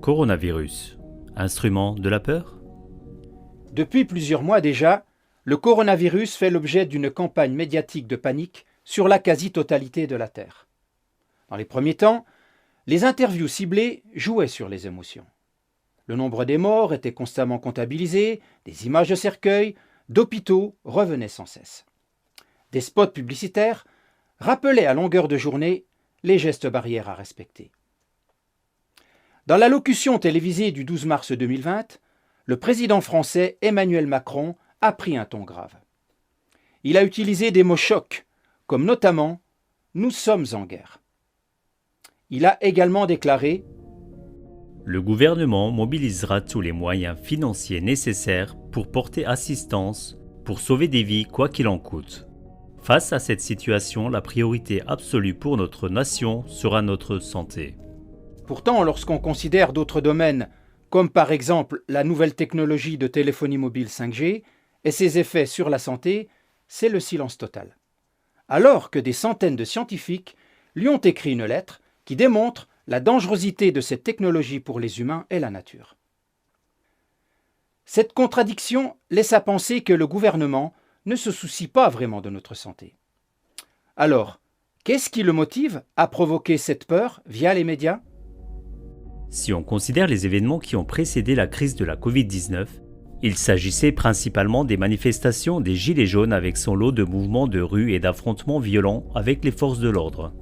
coronavirus, instrument de la peur? Depuis plusieurs mois déjà, le coronavirus fait l'objet d'une campagne médiatique de panique sur la quasi-totalité de la Terre. Dans les premiers temps, les interviews ciblées jouaient sur les émotions. Le nombre des morts était constamment comptabilisé, des images de cercueils, d'hôpitaux revenaient sans cesse. Des spots publicitaires rappelaient à longueur de journée les gestes barrières à respecter. Dans l'allocution télévisée du 12 mars 2020, le président français Emmanuel Macron a pris un ton grave. Il a utilisé des mots chocs, comme notamment « Nous sommes en guerre ». Il a également déclaré « Le gouvernement mobilisera tous les moyens financiers nécessaires pour porter assistance, pour sauver des vies quoi qu'il en coûte. Face à cette situation, la priorité absolue pour notre nation sera notre santé. » Pourtant, lorsqu'on considère d'autres domaines, comme par exemple la nouvelle technologie de téléphonie mobile 5G et ses effets sur la santé, c'est le silence total. Alors que des centaines de scientifiques lui ont écrit une lettre qui démontre la dangerosité de cette technologie pour les humains et la nature. Cette contradiction laisse à penser que le gouvernement ne se soucie pas vraiment de notre santé. Alors, qu'est-ce qui le motive à provoquer cette peur via les médias ? Si on considère les événements qui ont précédé la crise de la Covid-19, il s'agissait principalement des manifestations des Gilets jaunes avec son lot de mouvements de rue et d'affrontements violents avec les forces de l'ordre.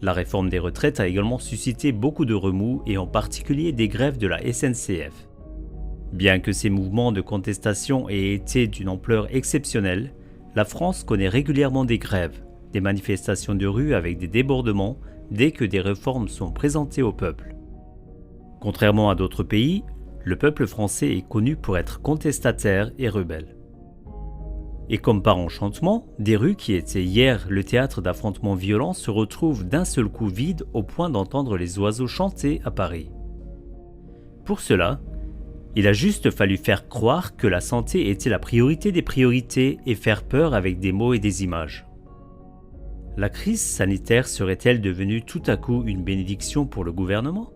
La réforme des retraites a également suscité beaucoup de remous et en particulier des grèves de la SNCF. Bien que ces mouvements de contestation aient été d'une ampleur exceptionnelle, la France connaît régulièrement des grèves, des manifestations de rue avec des débordements dès que des réformes sont présentées au peuple. Contrairement à d'autres pays, le peuple français est connu pour être contestataire et rebelle. Et comme par enchantement, des rues qui étaient hier le théâtre d'affrontements violents se retrouvent d'un seul coup vides au point d'entendre les oiseaux chanter à Paris. Pour cela, il a juste fallu faire croire que la santé était la priorité des priorités et faire peur avec des mots et des images. La crise sanitaire serait-elle devenue tout à coup une bénédiction pour le gouvernement ?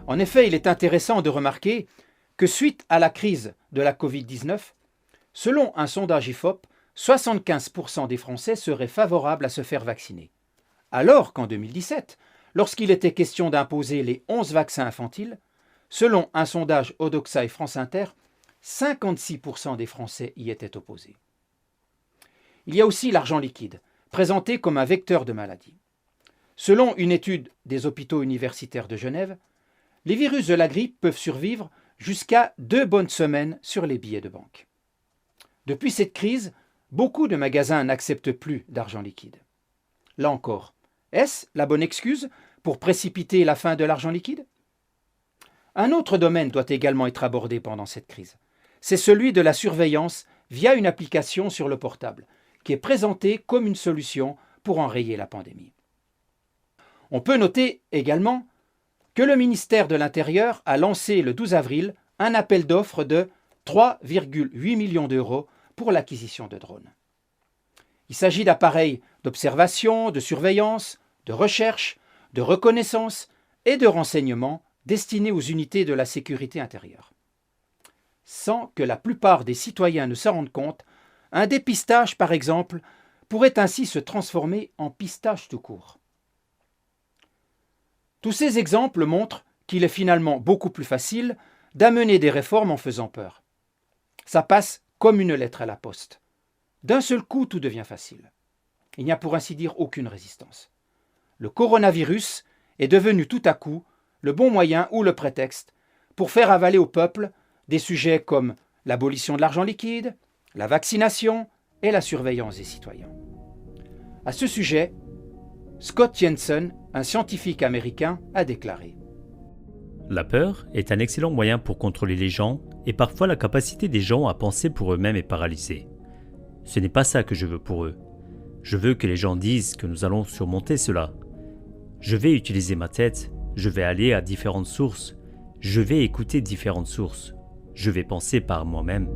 En effet, il est intéressant de remarquer que suite à la crise de la Covid-19, selon un sondage IFOP, 75% des Français seraient favorables à se faire vacciner. Alors qu'en 2017, lorsqu'il était question d'imposer les 11 vaccins infantiles, selon un sondage Odoxa et France Inter, 56% des Français y étaient opposés. Il y a aussi l'argent liquide, présenté comme un vecteur de maladie. Selon une étude des hôpitaux universitaires de Genève, les virus de la grippe peuvent survivre jusqu'à 2 bonnes semaines sur les billets de banque. Depuis cette crise, beaucoup de magasins n'acceptent plus d'argent liquide. Là encore, est-ce la bonne excuse pour précipiter la fin de l'argent liquide ? Un autre domaine doit également être abordé pendant cette crise. C'est celui de la surveillance via une application sur le portable, qui est présentée comme une solution pour enrayer la pandémie. On peut noter également que le ministère de l'Intérieur a lancé le 12 avril un appel d'offres de 3,8 millions d'euros pour l'acquisition de drones. Il s'agit d'appareils d'observation, de surveillance, de recherche, de reconnaissance et de renseignement destinés aux unités de la sécurité intérieure. Sans que la plupart des citoyens ne s'en rendent compte, un dépistage, par exemple, pourrait ainsi se transformer en pistage tout court. Tous ces exemples montrent qu'il est finalement beaucoup plus facile d'amener des réformes en faisant peur. Ça passe comme une lettre à la poste. D'un seul coup, tout devient facile. Il n'y a pour ainsi dire aucune résistance. Le coronavirus est devenu tout à coup le bon moyen ou le prétexte pour faire avaler au peuple des sujets comme l'abolition de l'argent liquide, la vaccination et la surveillance des citoyens. À ce sujet, Scott Jensen, un scientifique américain, a déclaré : La peur est un excellent moyen pour contrôler les gens et parfois la capacité des gens à penser pour eux-mêmes est paralysée. Ce n'est pas ça que je veux pour eux. Je veux que les gens disent que nous allons surmonter cela. Je vais utiliser ma tête, je vais aller à différentes sources, je vais écouter différentes sources, je vais penser par moi-même.